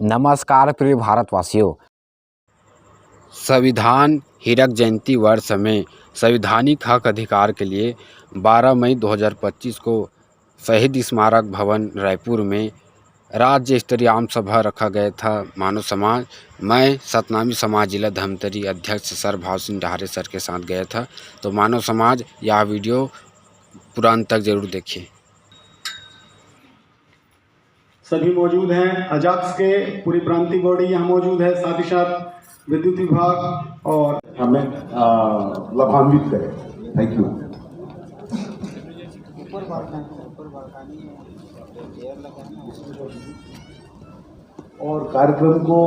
नमस्कार प्रिय भारतवासियों। संविधान हीरक जयंती वर्ष में संवैधानिक हक अधिकार के लिए 12 मई 2025 को शहीद स्मारक भवन रायपुर में राज्य स्तरीय आम सभा रखा गया था। मानव समाज, मैं सतनामी समाज जिला धमतरी अध्यक्ष सर भाव सिंह डहारे सर के साथ गया था। तो मानव समाज यह वीडियो पूरा अंत तक जरूर देखिए। सभी मौजूद हैं। अजाक्स के पूरी प्रांतीय बॉडी यहाँ मौजूद है, साथ ही साथ विद्युत विभाग और हमें लाभान्वित करें। Thank you. और कार्यक्रम को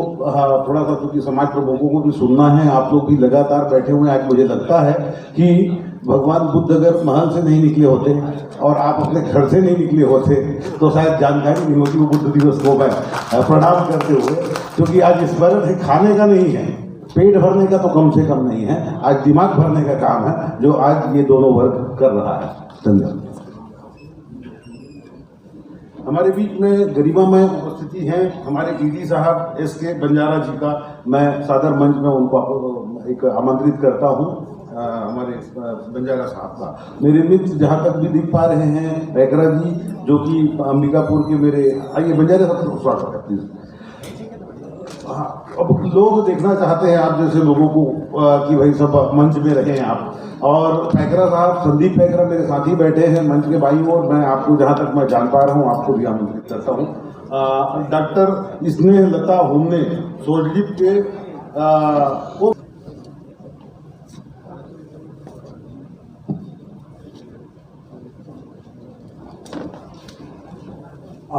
थोड़ा सा क्योंकि समाज प्रमुखों को भी सुनना है, आप लोग भी लगातार बैठे हुए हैं। आज मुझे लगता है कि भगवान बुद्ध अगर महल से नहीं निकले होते और आप अपने घर से नहीं निकले होते तो शायद जानकारी नहीं होती। वो बुद्ध दिवस को मैं प्रणाम करते हुए, क्योंकि आज इस बार खाने का नहीं है, पेट भरने का तो कम से कम नहीं है, आज दिमाग भरने का काम है जो आज ये दोनों वर्ग कर रहा है। धन्यवाद। हमारे बीच में गरिमामय उपस्थिति है हमारे ईडी साहब SK बंजारा जी का। मैं सादर मंच में उनको एक आमंत्रित करता हूँ। हमारे बंजारा साहब का मेरे मित्र जहाँ तक भी दिख पा रहे हैं, पैकरा जी जो कि अंबिकापुर के मेरे, आइए बंजारा साहब स्वागत है प्लीज। हाँ, अब लोग देखना चाहते हैं आप जैसे लोगों को कि भाई सब मंच में रहें आप। और पैकरा साहब, संदीप पैकरा मेरे साथी बैठे हैं मंच के बाईं ओर। मैं आपको जहाँ तक मैं जान पा रहा हूँ आपको भी आमंत्रित करता हूँ। डॉक्टर स्नेह लता हुमने सोलडीप के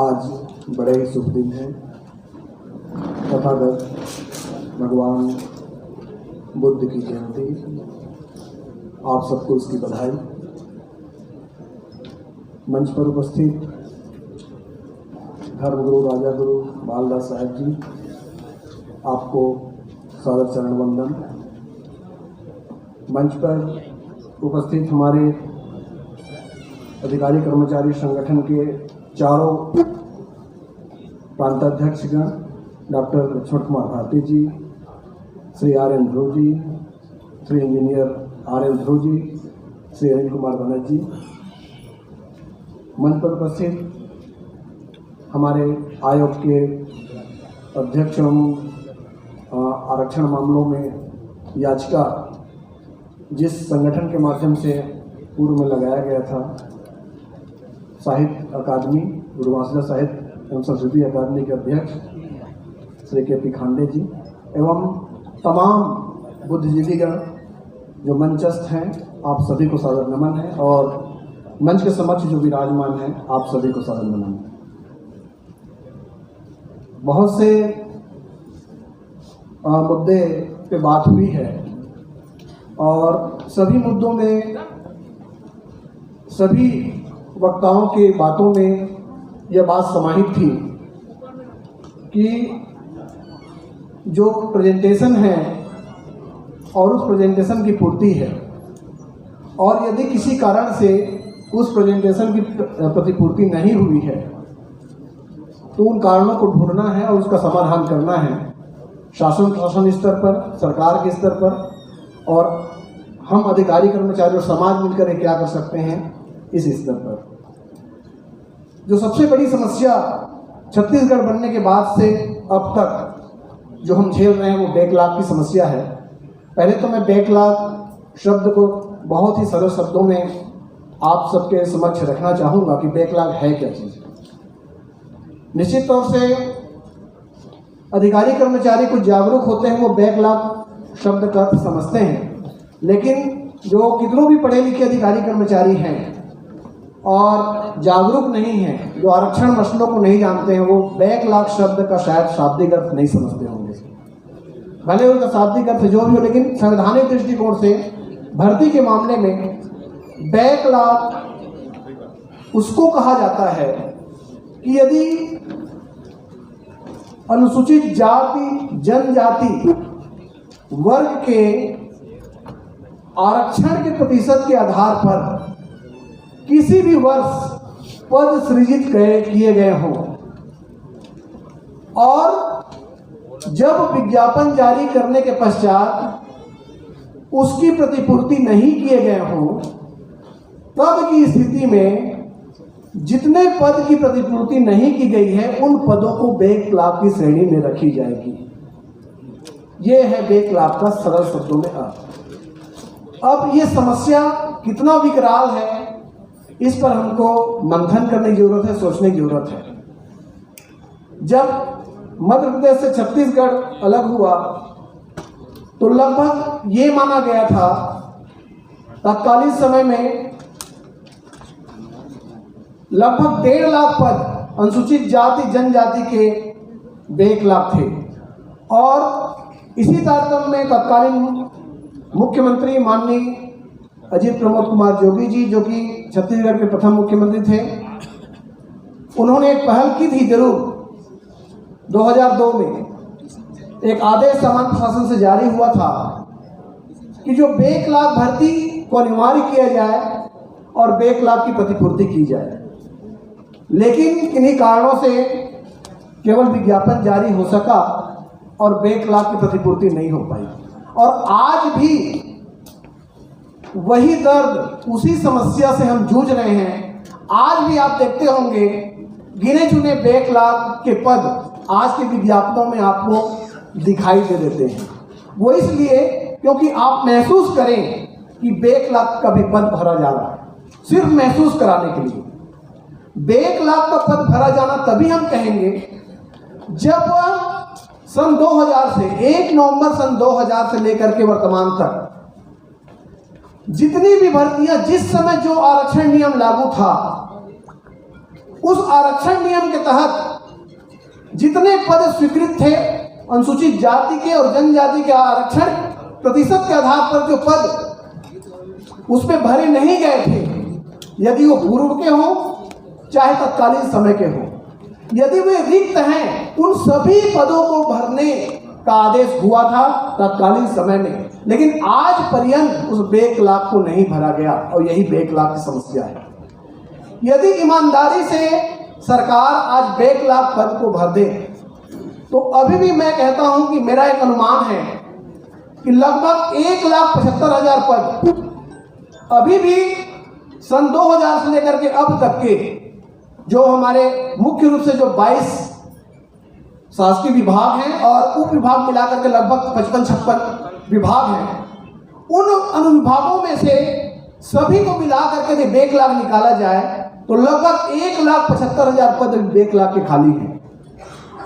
आज बड़े ही शुभ दिन है। तथागत भगवान बुद्ध की जयंती, आप सबको इसकी बधाई। मंच पर उपस्थित धर्मगुरु राजा गुरु बालदास साहब जी, आपको सादर चरण वंदन। मंच पर उपस्थित हमारे अधिकारी कर्मचारी संगठन के चारों प्रांताध्यक्षगण, डॉक्टर लक्ष्मण कुमार भारती जी, Shri RN Dhruv ji, Shri engineer RN Dhruv ji, Shri Anil Kumar Banerjee, मंच पर उपस्थित हमारे आयोग के अध्यक्ष एवं आरक्षण मामलों में याचिका जिस संगठन के माध्यम से पूर्व में लगाया गया था, साहित्य अकादमी, गुरुवासला साहित्य एवं संस्कृति अकादमी के अध्यक्ष श्री KP खांडे जी एवं तमाम बुद्धिजीवीगण जो मंचस्थ हैं, आप सभी को सादर नमन है। और मंच के समक्ष जो विराजमान हैं, आप सभी को सादर नमन है। बहुत से मुद्दे पे बात हुई है और सभी मुद्दों में, सभी वक्ताओं के बातों में यह बात समाहित थी कि जो प्रेजेंटेशन है और उस प्रेजेंटेशन की पूर्ति है, और यदि किसी कारण से उस प्रेजेंटेशन की प्रतिपूर्ति नहीं हुई है तो उन कारणों को ढूंढना है और उसका समाधान करना है शासन प्रशासन स्तर पर, सरकार के स्तर पर, और हम अधिकारी कर्मचारी और समाज मिलकर क्या कर सकते हैं इस स्तर पर। जो सबसे बड़ी समस्या छत्तीसगढ़ बनने के बाद से अब तक जो हम झेल रहे हैं वो बैकलॉग की समस्या है। पहले तो मैं बैकलॉग शब्द को बहुत ही सरल शब्दों में आप सबके समक्ष रखना चाहूँगा कि बैकलॉग है क्या चीज़। निश्चित तौर से अधिकारी कर्मचारी कुछ जागरूक होते हैं, वो बैकलॉग शब्द का अर्थ समझते हैं, लेकिन जो कितनों भी पढ़े लिखे अधिकारी कर्मचारी हैं और जागरूक नहीं हैं, जो आरक्षण मसलों को नहीं जानते हैं, वो बैकलॉग शब्द का शायद शाब्दिक अर्थ नहीं समझते होंगे। भले उनका शाब्दिक अर्थ जो भी हो, लेकिन संवैधानिक दृष्टिकोण से भर्ती के मामले में बैकलॉग उसको कहा जाता है कि यदि अनुसूचित जाति जनजाति वर्ग के आरक्षण के प्रतिशत के आधार पर किसी भी वर्ष पद सृजित किए गए हों और जब विज्ञापन जारी करने के पश्चात उसकी प्रतिपूर्ति नहीं किए गए हों, तब की स्थिति में जितने पद की प्रतिपूर्ति नहीं की गई है उन पदों को बैकलॉग की श्रेणी में रखी जाएगी। यह है बैकलॉग का सरल शब्दों में अर्थ। अब ये समस्या कितना विकराल है, इस पर हमको मंथन करने की जरूरत है, सोचने की जरूरत है। जब मध्य प्रदेश से छत्तीसगढ़ अलग हुआ तो लगभग ये माना गया था तत्कालीन समय में लगभग 1.5 लाख पद अनुसूचित जाति जनजाति के बैकलॉग थे। और इसी तारतम्य में तत्कालीन मुख्यमंत्री माननीय अजीत प्रमोद कुमार जोगी जी, जो कि छत्तीसगढ़ के प्रथम मुख्यमंत्री थे, उन्होंने एक पहल की थी जरूर। 2002 में एक आदेश सामान्य प्रशासन से जारी हुआ था कि जो बैकलॉग भर्ती को अनिवार्य किया जाए और बैकलॉग की प्रतिपूर्ति की जाए। लेकिन किन्हीं कारणों से केवल विज्ञापन जारी हो सका और बैकलॉग की प्रतिपूर्ति नहीं हो पाई। और आज भी वही दर्द, उसी समस्या से हम जूझ रहे हैं। आज भी आप देखते होंगे गिने चुने बैकलॉग के पद आज के विज्ञापनों में आपको दिखाई दे देते हैं। वो इसलिए क्योंकि आप महसूस करें कि बैकलॉग का भी पद भरा जा रहा है, सिर्फ महसूस कराने के लिए। बैकलॉग का पद भरा जाना तभी हम कहेंगे जब सन 2000 से 1 नवंबर सन 2000 से लेकर के वर्तमान तक जितनी भी भर्तियां, जिस समय जो आरक्षण नियम लागू था, उस आरक्षण नियम के तहत जितने पद स्वीकृत थे अनुसूचित जाति के और जनजाति के आरक्षण प्रतिशत के आधार पर जो पद उसमें भरे नहीं गए थे, यदि वो पूर्व के हों चाहे तत्कालीन समय के हों, यदि वे रिक्त हैं, उन सभी पदों को भरने का आदेश हुआ था तत्कालीन समय में। लेकिन आज पर्यंत उस बैकलॉग को नहीं भरा गया और यही बैकलॉग की समस्या है। यदि ईमानदारी से सरकार आज बैकलॉग पद को भर दे तो अभी भी मैं कहता हूं कि मेरा एक अनुमान है कि लगभग 1,75,000 पद अभी भी सन 2000 से लेकर के अब तक के जो हमारे मुख्य रूप से जो 22 शासकीय विभाग हैं और उप विभाग मिलाकर के लगभग 55-56 विभाग हैं, उन अनुविभागों में से सभी को मिला करके यदि बैकलॉग निकाला जाए तो लगभग 1,75,000 पद बैकलॉग के खाली हैं,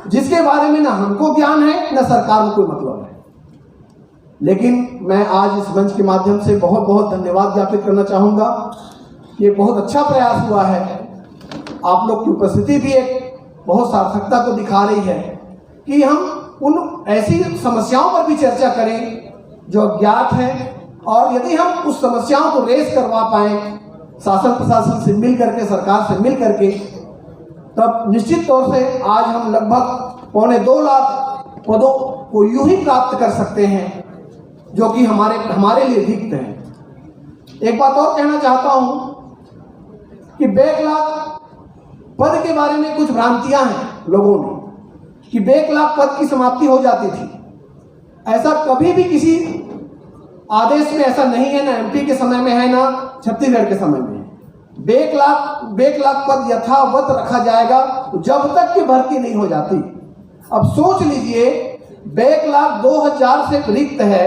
जिसके बारे में ना हमको ज्ञान है ना सरकार को कोई मतलब है। लेकिन मैं आज इस मंच के माध्यम से बहुत बहुत धन्यवाद ज्ञापित करना चाहूँगा। ये बहुत अच्छा प्रयास हुआ है, आप लोग की उपस्थिति भी एक बहुत सार्थकता को दिखा रही है कि हम उन ऐसी समस्याओं पर भी चर्चा करें जो अज्ञात है, और यदि हम उस समस्याओं को रेस करवा पाएँ शासन प्रशासन से मिल करके, सरकार से मिल करके, तब निश्चित तौर से आज हम लगभग 1.25 लाख पदों को यूं ही प्राप्त कर सकते हैं जो कि हमारे लिए रिक्त हैं। एक बात और कहना चाहता हूं कि बैकलॉग पद के बारे में कुछ भ्रांतियां हैं लोगों में कि बैकलॉग पद की समाप्ति हो जाती थी। ऐसा कभी भी किसी आदेश में ऐसा नहीं है, ना एमपी के समय में है ना छत्तीसगढ़ के समय में। बैकलॉग पद यथावत रखा जाएगा जब तक कि भर्ती नहीं हो जाती। अब सोच लीजिए, बैकलॉग 2000 से रिक्त है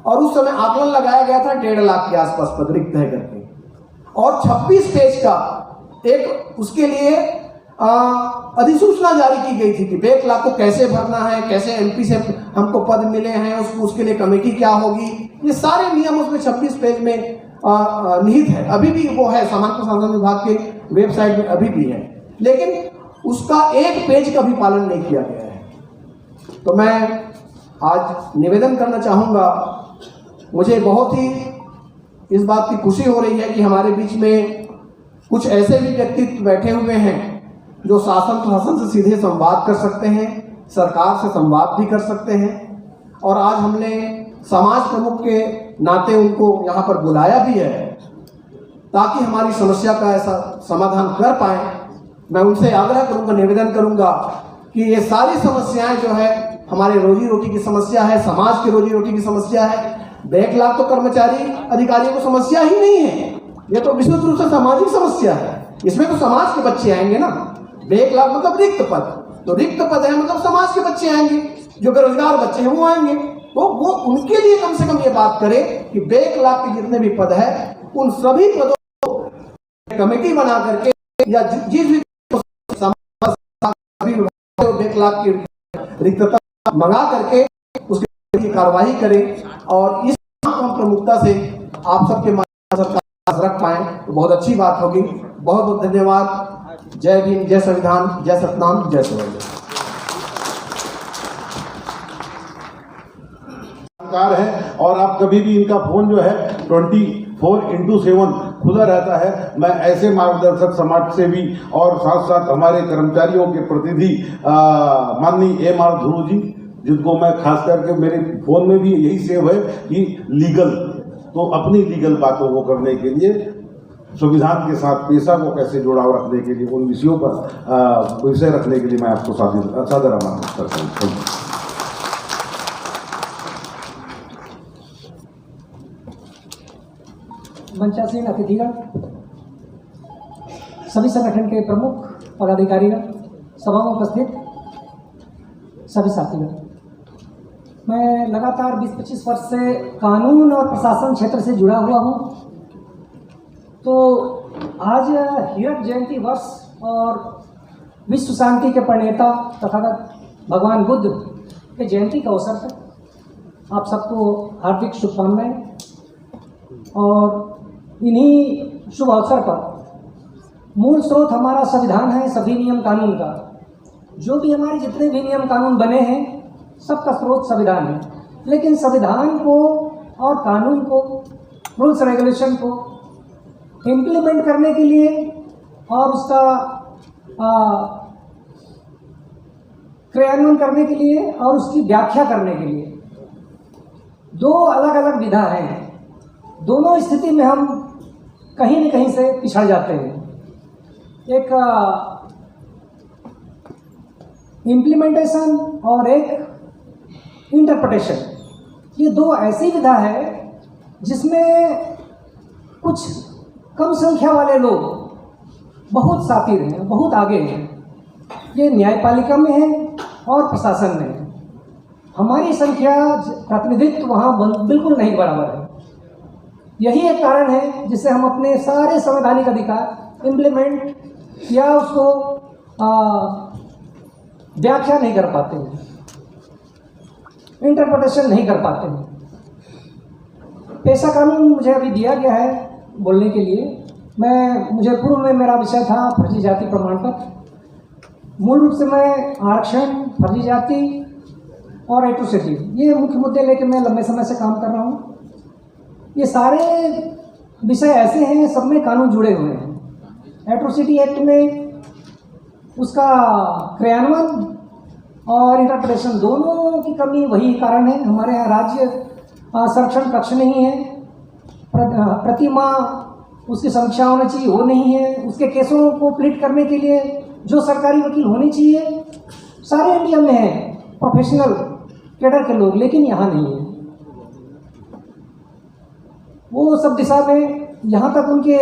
और उस समय आकलन लगाया गया था 1.5 लाख के आसपास पद रिक्त है करके, और 26 पेज का एक उसके लिए अधिसूचना जारी की गई थी कि बैकलॉग को कैसे भरना है, कैसे एमपी से हमको पद मिले हैं, उसके लिए कमेटी क्या होगी, ये सारे नियम उसमें 26 पेज में निहित है। अभी भी वो है, सामान्य प्रशासन विभाग के वेबसाइट में अभी भी है, लेकिन उसका एक पेज का भी पालन नहीं किया गया है। तो मैं आज निवेदन करना चाहूँगा, मुझे बहुत ही इस बात की खुशी हो रही है कि हमारे बीच में कुछ ऐसे भी व्यक्तित्व बैठे हुए हैं जो शासन प्रशासन से सीधे संवाद कर सकते हैं, सरकार से संवाद भी कर सकते हैं, और आज हमने समाज प्रमुख के नाते उनको यहाँ पर बुलाया भी है ताकि हमारी समस्या का ऐसा समाधान कर पाएँ। मैं उनसे आग्रह करूँगा, निवेदन करूँगा कि ये सारी समस्याएं जो है हमारे रोजी रोटी की समस्या है, समाज की रोजी रोटी की समस्या है। 1 लाख तो कर्मचारी अधिकारियों को समस्या ही नहीं है, ये तो विशुद्ध रूप से सामाजिक समस्या है। इसमें तो समाज के बच्चे आएंगे ना। 1 लाख मतलब रिक्त पद, तो रिक्त पद है मतलब समाज के बच्चे आएंगे, जो बेरोजगार बच्चे हैं वो आएंगे। तो वो उनके लिए कम से कम ये बात करें कि 1 लाख के जितने भी पद है उन सभी पदों को कमेटी बना करके या जिस भी 1 लाख की रिक्तता मंगा करके उसके लिए कार्रवाई करें और इस काम प्रमुखता से आप सबके रख पाए तो बहुत अच्छी बात होगी। बहुत बहुत धन्यवाद। जय भीम, जय संविधान, जय सतनाम, जय शिवराज। है और आप कभी भी इनका फोन जो है 24/7 खुला रहता है। मैं ऐसे मार्गदर्शक समाज सेवी और साथ साथ हमारे कर्मचारियों के प्रतिनिधि माननीय M.R. ध्रुव जी, जिनको मैं खास करके मेरे फोन में भी यही सेव है कि लीगल, तो अपनी लीगल बातों को करने के लिए संविधान के साथ पेशा को कैसे जुड़ाव रखने के लिए उन विषयों पर विषय रखने के लिए मैं आपको सादर आमंत्रित करता हूँ। मंचासीन अतिथिगण, सभी संगठन के प्रमुख पदाधिकारीगण, सभा में उपस्थित सभी साथीगण, मैं लगातार 20-25 वर्ष से कानून और प्रशासन क्षेत्र से जुड़ा हुआ हूँ। तो आज हीरक जयंती वर्ष और विश्व शांति के प्रणेता तथागत भगवान बुद्ध के जयंती का अवसर पर आप सबको हार्दिक शुभकामनाएं। और इन्हीं शुभ अवसर पर मूल स्रोत हमारा संविधान है, सभी नियम कानून का। जो भी हमारे जितने भी नियम कानून बने हैं सबका स्रोत संविधान है। लेकिन संविधान को और कानून को, रूल्स रेगुलेशन को इम्प्लीमेंट करने के लिए और उसका क्रियान्वयन करने के लिए और उसकी व्याख्या करने के लिए 2 अलग अलग विधा हैं। दोनों स्थिति में हम कहीं न कहीं से पिछड़ जाते हैं। एक इम्प्लीमेंटेशन और एक इंटरप्रिटेशन, ये 2 ऐसी विधा है जिसमें कुछ कम संख्या वाले लोग बहुत सातिर हैं, बहुत आगे हैं। ये न्यायपालिका में है और प्रशासन में है। हमारी संख्या, प्रतिनिधित्व वहाँ बिल्कुल नहीं बराबर है। यही एक कारण है जिससे हम अपने सारे संवैधानिक अधिकार इम्प्लीमेंट या उसको व्याख्या नहीं कर पाते हैं, इंटरप्रिटेशन नहीं कर पाते हैं। पेशा कानून मुझे अभी दिया गया है बोलने के लिए। मुझे पूर्व में मेरा विषय था फर्जी जाति प्रमाण पत्र। मूल रूप से मैं आरक्षण, फर्जी जाति और एट्रोसिटी, ये मुख्य मुद्दे लेकर मैं लंबे समय से काम कर रहा हूँ। ये सारे विषय ऐसे हैं, सब में कानून जुड़े हुए हैं। एट्रोसिटी एक्ट में उसका क्रियान्वयन और इंटरप्रिटेशन दोनों की कमी वही कारण है। हमारे यहाँ राज्य संरक्षण कक्ष नहीं है, प्रति माह उसकी समीक्षा होनी चाहिए, वो नहीं है। उसके केसों को प्लीड करने के लिए जो सरकारी वकील होने चाहिए सारे इंडिया में हैं, प्रोफेशनल कैडर के लोग, लेकिन यहाँ नहीं है। वो सब दिशा में यहाँ तक उनके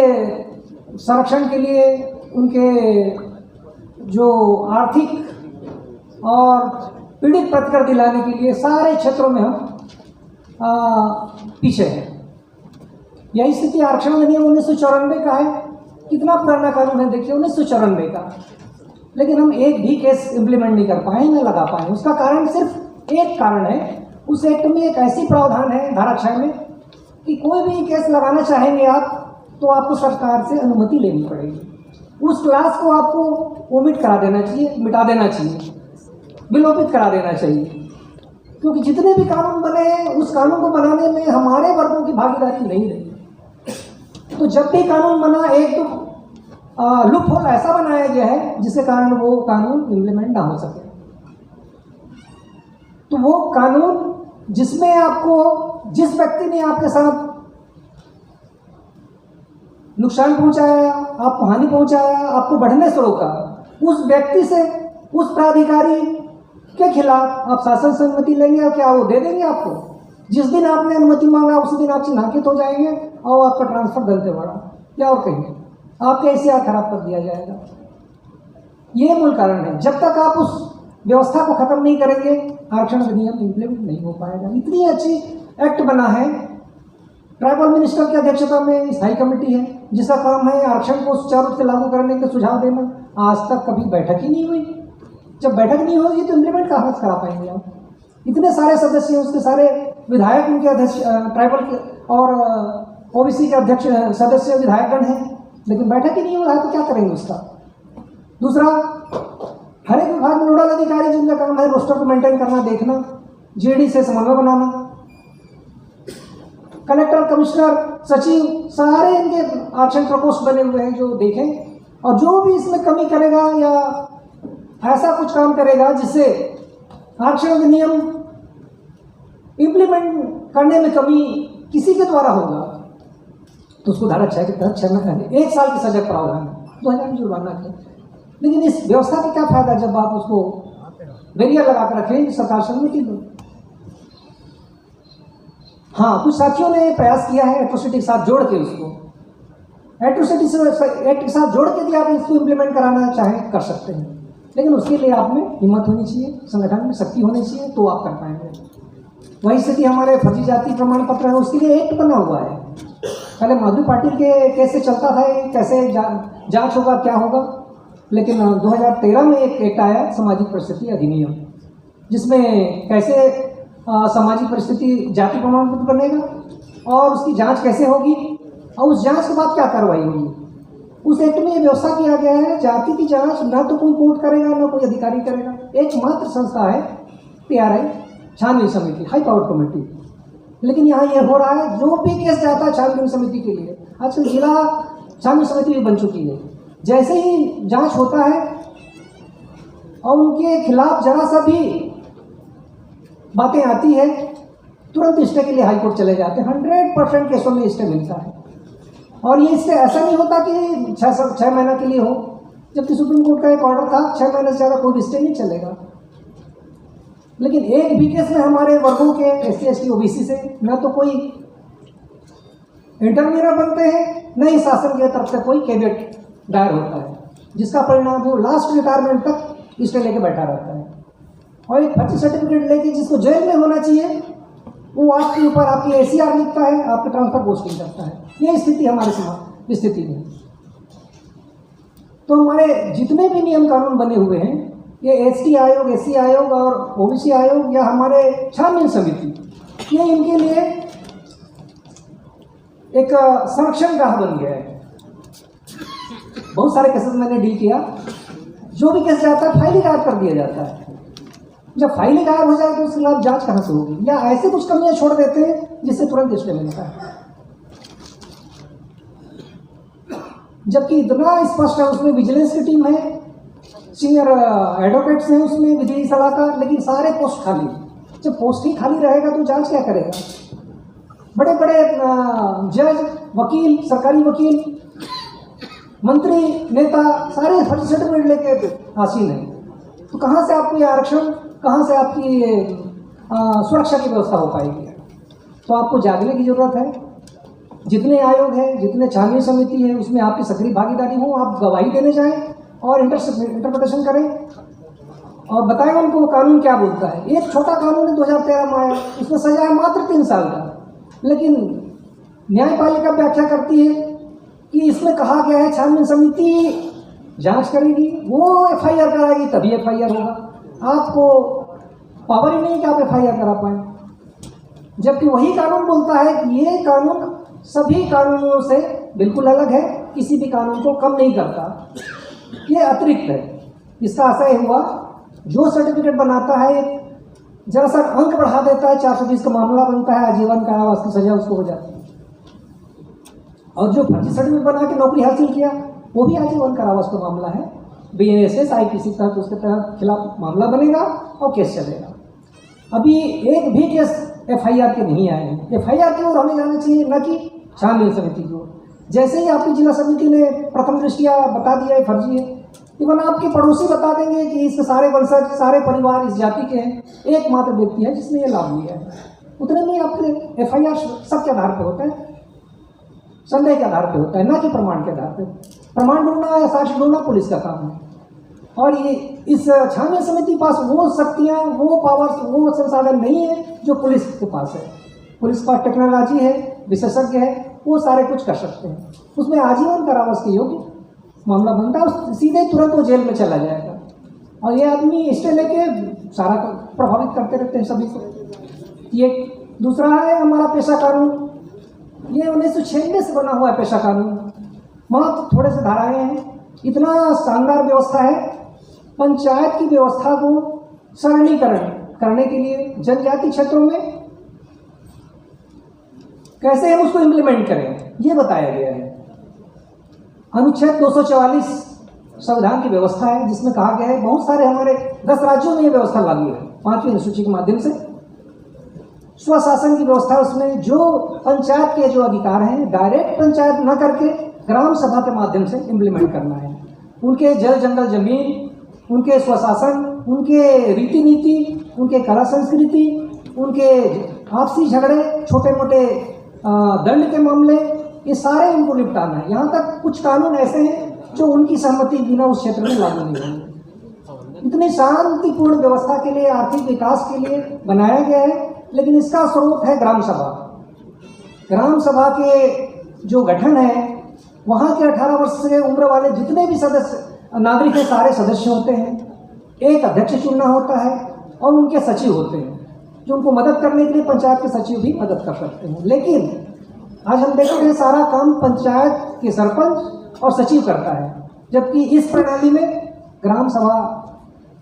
संरक्षण के लिए, उनके जो आर्थिक और पीड़ित प्रतिकर दिलाने के लिए सारे क्षेत्रों में हम पीछे हैं। यही स्थिति आरक्षण अधिनियम 1994 का है। कितना पुराना कानून है देखिए, 1994 का, लेकिन हम एक भी केस इम्प्लीमेंट नहीं कर पाए, न लगा पाए। उसका कारण सिर्फ एक कारण है, उस एक्ट में एक ऐसी प्रावधान है धारा 6 में कि कोई भी केस लगाना चाहेंगे आप तो आपको सरकार से अनुमति लेनी पड़ेगी। उस क्लास को आपको ओमिट करा देना चाहिए, मिटा देना चाहिए, विलोपित करा देना चाहिए। क्योंकि जितने भी कानून बने हैं उस कानून को बनाने में हमारे वर्गों की भागीदारी नहीं रही। तो जब भी कानून बना, एक तो लूप होल ऐसा बनाया गया है जिसके कारण वो कानून इम्प्लीमेंट ना हो सके। तो वो कानून जिसमें आपको, जिस व्यक्ति ने आपके साथ नुकसान पहुंचाया, आपको हानि पहुंचाया, आपको बढ़ने से रोका, उस व्यक्ति से, उस प्राधिकारी के खिलाफ आप शासन से अनुमति लेंगे और क्या वो दे देंगे आपको? जिस दिन आपने अनुमति मांगा उसी दिन आप चिन्हांकित हो जाएंगे और आपका ट्रांसफर दंतेवाड़ा क्या और कहेंगे, आपका एसीआर खराब कर दिया जाएगा। ये मूल कारण है। जब तक आप उस व्यवस्था को खत्म नहीं करेंगे आरक्षण अधिनियम इम्प्लीमेंट नहीं हो पाएगा। इतनी अच्छी एक्ट बना है, ट्राइबल मिनिस्टर की अध्यक्षता में इस हाई कमेटी है जिसका काम है आरक्षण को सुचारू रूप से लागू करने के सुझाव देना। आज तक कभी बैठक ही नहीं हुई। जब बैठक नहीं होगी तो इम्प्लीमेंट कहाँ से करा पाएंगे आप? इतने सारे सदस्य हैं, उसके सारे विधायक उनके अध्यक्ष ट्राइबल के और ओबीसी के अध्यक्ष सदस्य विधायकगण हैं, लेकिन बैठक ही नहीं हो रहा है तो क्या करेंगे उसका? दूसरा, हर एक विभाग में नोडल अधिकारी जिनका काम है रोस्टर को मेंटेन करना, देखना, जेडी से समन्वय बनाना, कलेक्टर, कमिश्नर, सचिव सारे इनके आरक्षण प्रकोष्ठ बने हुए हैं जो देखें। और जो भी इसमें कमी करेगा या ऐसा कुछ काम करेगा जिससे आरक्षण अधिनियम इम्प्लीमेंट करने में कमी किसी के द्वारा होगा तो उसको धारा 6 के तहत 6 महीने 1 साल की सजा का प्रावधान है, 2000 जुर्माना है। लेकिन इस व्यवस्था का क्या फायदा जब आप उसको बैरियर लगा कर रखें सरकार से अनुमति दो। हाँ, कुछ साथियों ने प्रयास किया है एट्रोसिटी के साथ जोड़ के उसको एट्रोसिटी से एक्ट के साथ जोड़ के भी आप इसको इम्प्लीमेंट कराना चाहें कर सकते हैं, लेकिन उसके लिए आप में हिम्मत होनी चाहिए, संगठन में शक्ति होनी चाहिए तो आप कर पाएंगे। वही स्थिति हमारे फर्जी जाति प्रमाण पत्र है, उसके लिए एक्ट बना हुआ है। पहले माधुरी पाटिल के कैसे चलता था, कैसे जांच होगा क्या होगा, लेकिन 2013 में एक एक्ट आया सामाजिक परिस्थिति अधिनियम, जिसमें कैसे सामाजिक परिस्थिति जाति प्रमाण पत्र बनेगा और उसकी जांच कैसे होगी और उस जांच के बाद क्या कार्रवाई होगी। उस एक्ट में ये व्यवस्था किया गया है जाति की जांच ना तो कोई कोर्ट करेगा ना कोई अधिकारी करेगा, एकमात्र संस्था है PRI छानबीन समिति, हाई पावर कमेटी। लेकिन यहाँ ये हो रहा है जो भी केस जाता है छानबीन समिति के लिए, आजकल जिला छानबीन समिति भी बन चुकी है। जैसे ही जांच होता है और उनके खिलाफ जरा सा भी बातें आती है तुरंत स्टे के लिए हाई कोर्ट चले जाते हैं। 100% केसों में स्टे मिलता है और ये स्टे ऐसा नहीं होता कि 6 महीना के लिए हो, जबकि सुप्रीम कोर्ट का एक ऑर्डर था 6 महीने से ज़्यादा कोई स्टे नहीं चलेगा। लेकिन एक भी केस में हमारे वर्गों के SC ST OBC से न तो कोई इंटरव्यूअर बनते हैं न ही शासन की तरफ से कोई कैविएट दायर होता है, जिसका परिणाम वो लास्ट रिटायरमेंट तक स्टे लेके बैठा रहता है। और एक फर्जी सर्टिफिकेट लेके जिसको जेल में होना चाहिए वो आपके ऊपर आपकी ACR लिखता है, आपके ट्रांसफर पोस्टिंग करता है। ये स्थिति हमारे समाज स्थिति में। तो हमारे जितने भी नियम कानून बने हुए हैं, ये ST आयोग, SC आयोग और OBC आयोग या हमारे छानबीन समिति, ये इनके लिए एक संरक्षण गाह बन गया है। बहुत सारे केसेस मैंने डील किया, जो भी केस जाता है फाइल ही गायब कर दिया जाता है। जब फाइल ही गायब हो जाए तो उसके खिलाफ जांच कहाँ से होगी, या ऐसे कुछ कमियां छोड़ देते हैं जिससे तुरंत स्टे मिलता है। जबकि इतना स्पष्ट है, उसमें विजिलेंस की टीम है, सीनियर एडवोकेट्स हैं उसमें, विधि सलाहकार, लेकिन सारे पोस्ट खाली। जब पोस्ट ही खाली रहेगा तो जांच क्या करेगा? बड़े बड़े जज, वकील, सरकारी वकील, मंत्री, नेता सारे फर्जी सर्टिफिकेट लेके आसीन हैं। तो कहाँ से आपको ये आरक्षण, कहाँ से आपकी सुरक्षा की व्यवस्था हो पाएगी? तो आपको जागने की जरूरत है। जितने आयोग हैं, जितने छानबीन समिति है, उसमें आपकी सक्रिय भागीदारी हो, आप गवाही देने जाएं और इंटरप्रिटेशन करें और बताएं उनको वो कानून क्या बोलता है। एक छोटा कानून 2013 में आया, उसमें सजा है मात्र 3 साल का, लेकिन न्यायपालिका व्याख्या करती है कि इसमें कहा गया है छानबीन समिति जांच करेगी, वो FIR कराएगी तभी FIR होगा। आपको पावर ही नहीं कि आप FIR करा पाए। जबकि वही कानून बोलता है कि ये कानून सभी कानूनों से बिल्कुल अलग है, किसी भी कानून को कम नहीं करता, ये अतिरिक्त है। इसका असर हुआ जो सर्टिफिकेट बनाता है जरा सा अंक बढ़ा देता है, 420 का मामला बनता है, आजीवन कारावास की सजा उसको हो जाती है। और जो फर्जी सर्टिफिकेट बना के नौकरी हासिल किया वो भी आजीवन कारावास का मामला है। BNSS IPC तहत उसके तहत खिलाफ मामला बनेगा और केस चलेगा। अभी एक भी केस FIR के नहीं आए हैं। FIR की ओर हमें जाना चाहिए, न कि छानबीन समिति की ओर। जैसे ही आपकी जिला समिति ने प्रथम दृष्टिया बता दिया है फर्जी है, इवन आपके पड़ोसी बता देंगे कि इसके सारे वंशज, सारे परिवार इस जाति के हैं, एकमात्र व्यक्ति है जिसने ये लाभ लिया है। उतने में आपके FIR शक के आधार पर होता है, संदेह के आधार पर होता है, ना कि प्रमाण के आधार पर। प्रमाण ढूंढना या साक्ष्य ढूंढना पुलिस का काम है। और ये इस छानबीन समिति के पास वो शक्तियाँ, वो पावर्स, वो संसाधन नहीं है जो पुलिस के पास है। पुलिस के पास टेक्नोलॉजी है, विशेषज्ञ है, वो सारे कुछ कर सकते हैं। उसमें आजीवन कारावास के योग्य मामला बनता है और सीधे तुरंत वो जेल में चला जाएगा। और ये आदमी स्टे लेके सारा प्रभावित करते रहते हैं सभी को। ये दूसरा है हमारा पेशा कानून। ये 1996 से बना हुआ है पेशा कानून। मात्र थोड़े से धाराएं हैं, इतना शानदार व्यवस्था है। पंचायत की व्यवस्था को सरलीकरण करने के लिए जनजाति क्षेत्रों में कैसे हम उसको इम्प्लीमेंट करें, ये बताया गया है। अनुच्छेद 244 संविधान की व्यवस्था है, जिसमें कहा गया है बहुत सारे हमारे 10 राज्यों में ये व्यवस्था लागू है 5वीं अनुसूची के माध्यम से। स्वशासन की व्यवस्था, उसमें जो पंचायत के जो अधिकार हैं डायरेक्ट पंचायत न करके ग्राम सभा के माध्यम से इम्प्लीमेंट करना है। उनके जल जंगल जमीन, उनके स्वशासन, उनके रीति नीति, उनके कला संस्कृति, उनके आपसी झगड़े, छोटे मोटे दंड के मामले, ये सारे उनको निपटाना है। यहाँ तक कुछ कानून ऐसे हैं जो उनकी सहमति बिना उस क्षेत्र में लागू नहीं होंगे। इतनी शांतिपूर्ण व्यवस्था के लिए, आर्थिक विकास के लिए बनाया गया है। लेकिन इसका स्रोत है ग्राम सभा। ग्राम सभा के जो गठन है, वहाँ के 18 वर्ष से उम्र वाले जितने भी सदस्य नागरिक हैं, सारे सदस्य होते हैं। एक अध्यक्ष चुनना होता है और उनके सचिव होते हैं जो उनको मदद करने के लिए पंचायत के सचिव भी मदद कर सकते हैं। लेकिन आज हम देखते हैं सारा काम पंचायत के सरपंच और सचिव करता है, जबकि इस प्रणाली में ग्राम सभा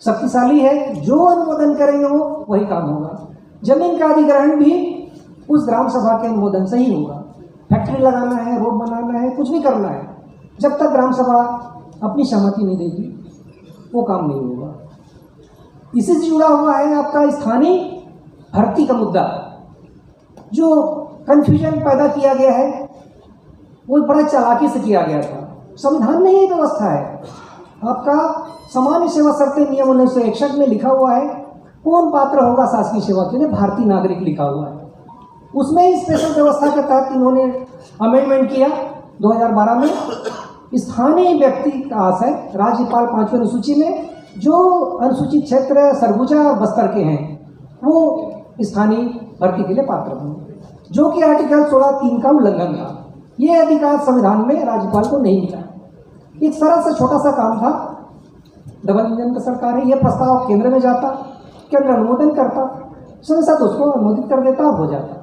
शक्तिशाली है। जो अनुमोदन करेंगे वो वही काम होगा। जमीन का अधिग्रहण भी उस ग्राम सभा के अनुमोदन से ही होगा। फैक्ट्री लगाना है, रोड बनाना है, कुछ भी करना है, जब तक ग्राम सभा अपनी सहमति नहीं देगी वो काम नहीं होगा। इसी से जुड़ा हुआ है आपका स्थानीय भर्ती का मुद्दा। जो कन्फ्यूजन पैदा किया गया है वो बड़ा चालाकी से किया गया था। संविधान में ये व्यवस्था है, आपका सामान्य सेवा शर्तें नियम 1961 में लिखा हुआ है कौन पात्र होगा शासकीय सेवा के लिए, भारतीय नागरिक लिखा हुआ है। उसमें ही स्पेशल व्यवस्था के तहत इन्होंने अमेंडमेंट किया 2012 में। स्थानीय व्यक्ति का आशय राज्यपाल 5वीं अनुसूची में जो अनुसूचित क्षेत्र सरगुजा और बस्तर के हैं वो स्थानीय भर्ती के लिए पात्र होंगे, जो कि आर्टिकल 16(3) का उल्लंघन था। ये अधिकार संविधान में राज्यपाल को नहीं मिला। एक सरल सा छोटा सा काम था, डबल इंजन की सरकार है, ये प्रस्ताव केंद्र में जाता, केंद्र अनुमोदन करता, संसद उसको अनुमोदित कर देता और हो जाता।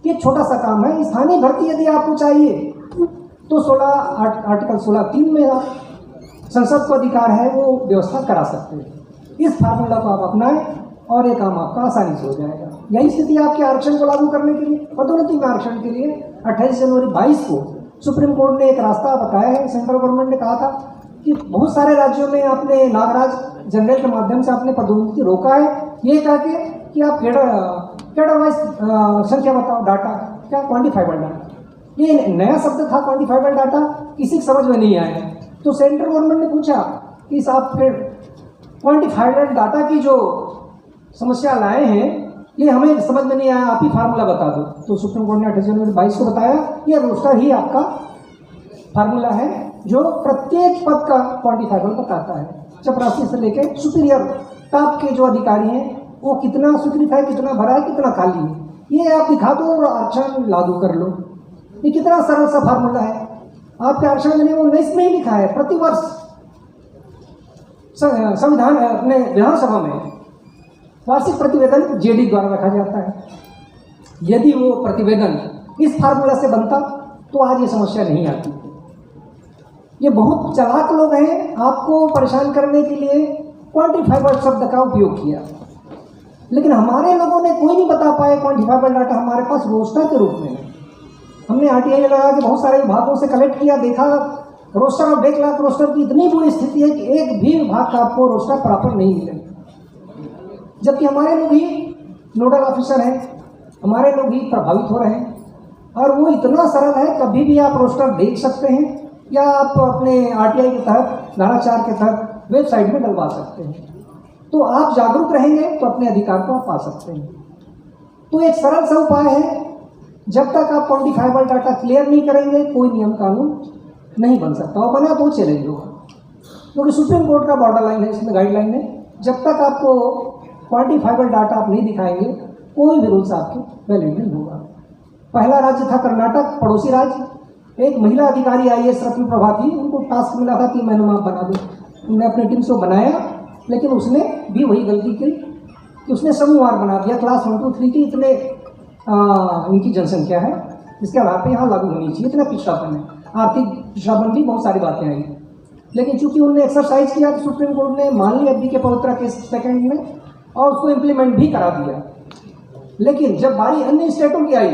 ये छोटा सा काम है। स्थानीय भर्ती यदि आपको चाहिए तो आर्टिकल 16(3) में आप संसद को अधिकार है वो व्यवस्था करा सकते हैं। इस फार्मूला को आप अपनाएं और ये काम आपका आसानी से हो जाएगा। यही स्थिति आपके आरक्षण को लागू करने के लिए, पदोन्नति में आरक्षण के लिए 28 जनवरी 22 को सुप्रीम कोर्ट ने एक रास्ता बताया है। सेंट्रल गवर्नमेंट ने कहा था कि बहुत सारे राज्यों में आपने नागराज जनरल के माध्यम से आपने पदोन्नति रोका है, ये कहा कि आप कैडर वाइज संख्या बताओ, डाटा क्या, क्वान्टिफाइबल डाटा। ये नया शब्द था क्वान्टिफाइबल डाटा, किसी की समझ में नहीं आया। तो सेंट्रल गवर्नमेंट ने पूछा कि आप फिर क्वान्टिफाइबल डाटा की जो समस्या लाए हैं ये हमें समझ में नहीं आया, आप ही फार्मूला बता दो। तो सुप्रीम कोर्ट ने 28 जनवरी 22 को बताया ये रोस्टर ही आपका फार्मूला है जो प्रत्येक पद का क्वान्टिफाइबल बताता है। चपरासी से लेके सुपीरियर टॉप के जो अधिकारी हैं वो कितना स्वीकृत है, कितना भरा है, कितना खाली है, ये आप दिखा दो और आरक्षण लागू कर लो। ये कितना सरल सा फार्मूला है। आपके आरक्षण में वो 19 में ही लिखा है, प्रतिवर्ष संविधान अपने विधानसभा में वार्षिक प्रतिवेदन जेडी द्वारा रखा जाता है। यदि वो प्रतिवेदन इस फार्मूला से बनता तो आज ये समस्या नहीं आती। ये बहुत चालाक लोग हैं, आपको परेशान करने के लिए क्वान्टिफाइबल शब्द का उपयोग किया, लेकिन हमारे लोगों ने कोई नहीं बता पाए क्वान्टिफाइबल डाटा हमारे पास रोस्टर के रूप में है। हमने आरटीआई लगा के बहुत सारे विभागों से कलेक्ट किया, देखा रोस्टर और 1 लाख रोस्टर की इतनी बुरी स्थिति है कि एक भी विभाग का आपको रोस्टर प्रॉपर नहीं मिलेगा। जबकि हमारे लोग ही नोडल ऑफिसर हैं, हमारे लोग ही प्रभावित हो रहे हैं। और वो इतना सरल है, कभी भी आप रोस्टर देख सकते हैं या आप अपने आरटीआई के तहत धारा 4 के तहत वेबसाइट में डलवा सकते हैं। तो आप जागरूक रहेंगे तो अपने अधिकार को आप पा सकते हैं। तो एक सरल सा उपाय है, जब तक आप क्वांटिफाइबल डाटा क्लियर नहीं करेंगे कोई नियम कानून नहीं बन सकता, और बना तो चैलेंज होगा, क्योंकि सुप्रीम कोर्ट का बॉर्डर लाइन है, इसमें गाइडलाइन है, जब तक आपको क्वांटिफाइबल डाटा आप नहीं दिखाएंगे कोई भी रूल्स आपके वैलिड नहीं होगा। पहला राज्य था कर्नाटक, पड़ोसी राज्य। एक महिला अधिकारी IAS रत्न प्रभा थी, उनको टास्क मिला था 3 महीने में आप बना दो। उन्होंने अपनी टीम से बनाया, लेकिन उसने भी वही गलती की कि उसने समूहवार बना दिया, क्लास 1 2 3 की इतने इनकी जनसंख्या है, इसके आधार पर यहाँ लागू होनी चाहिए, इतना पिछड़ापन है, आर्थिक पिछड़ापन भी बहुत सारी बातें आई। लेकिन चूंकि उन्होंने एक्सरसाइज किया तो सुप्रीम कोर्ट ने मान लिया अभी के पवित्रा केस सेकंड में, और उसको इम्प्लीमेंट भी करा दिया। लेकिन जब बारी अन्य स्टेटों की आई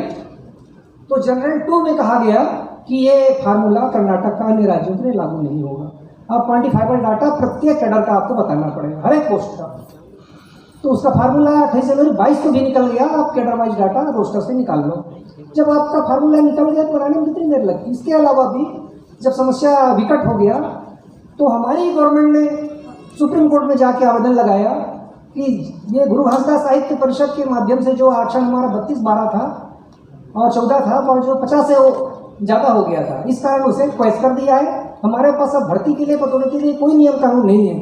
तो जनरल 2 में कहा गया कि ये फार्मूला कर्नाटक का अन्य राज्यों में लागू नहीं होगा। अब क्वांटिफाइबल डाटा प्रत्येक कैडर का आपको बताना पड़ेगा, हर एक पोस्ट का। तो उसका फार्मूला 28 जनवरी 22 को भी निकल गया। आप कैडर वाइज डाटा रोस्टर से निकाल लो। जब आपका फार्मूला निकल गया तो बनाने में कितनी देर लगती। इसके अलावा भी जब समस्या विकट हो गया तो हमारी गवर्नमेंट ने सुप्रीम कोर्ट में जाके आवेदन लगाया कि ये गुरु घासदास साहित्य परिषद के माध्यम से जो आरक्षण हमारा 32-12 था और 14 था, और जो 50 से ज़्यादा हो गया था, इस कारण उसे क्वेश्चन कर दिया है। हमारे पास अब भर्ती के लिए, पदोन्नति के लिए कोई नियम कानून नहीं है,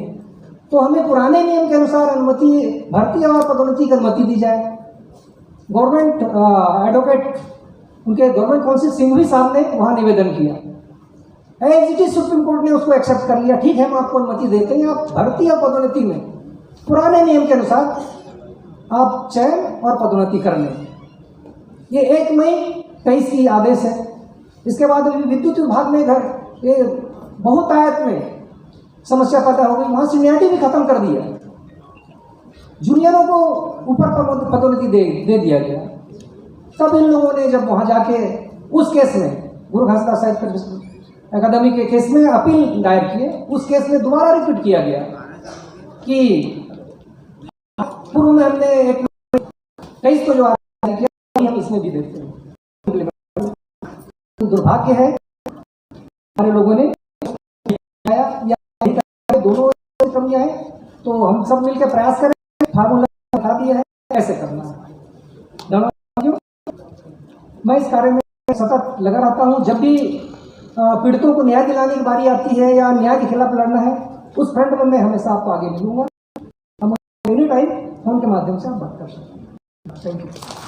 तो हमें पुराने नियम के अनुसार अनुमति, भर्ती और पदोन्नति की अनुमति दी जाए। गवर्नमेंट एडवोकेट, उनके गवर्नमेंट काउंसिल सिंघवी साहब ने वहाँ निवेदन किया, as it is Supreme Court ने उसको एक्सेप्ट कर लिया। ठीक है, हम आपको अनुमति देते हैं, आप भर्ती और पदोन्नति में पुराने नियम के अनुसार आप चयन और पदोन्नति कर लें। ये 1 मई 23 की आदेश है। इसके बाद विद्युत विभाग में ये बहुतायत में समस्या पैदा हो गई, वहाँ सीनियरिटी भी खत्म कर दिया, जूनियरों को ऊपर पदोन्नति दे दिया गया। तब इन लोगों ने जब वहाँ जाके उस केस में, गुरु घासदास साहित्य अकादमी के केस में अपील दायर किए, उस केस में दोबारा रिपीट किया गया कि पूर्व में हमने 23 को जो आदेश किया हम इसमें भी देते हैं। तो दुर्भाग्य है हमारे लोगों ने या दोनों कमियां हैं, तो हम सब मिलकर प्रयास करें, फार्मूला बता दिया है कैसे करना है। मैं इस कार्य में सतत लगा रहता हूँ। जब भी पीड़ितों को न्याय दिलाने की बारी आती है या न्याय के खिलाफ लड़ना है, उस फ्रंट में मैं हमेशा आपको आगे मिलूंगा। हम एनी टाइम फोन के माध्यम से आप बात कर सकते हैं। Thank you.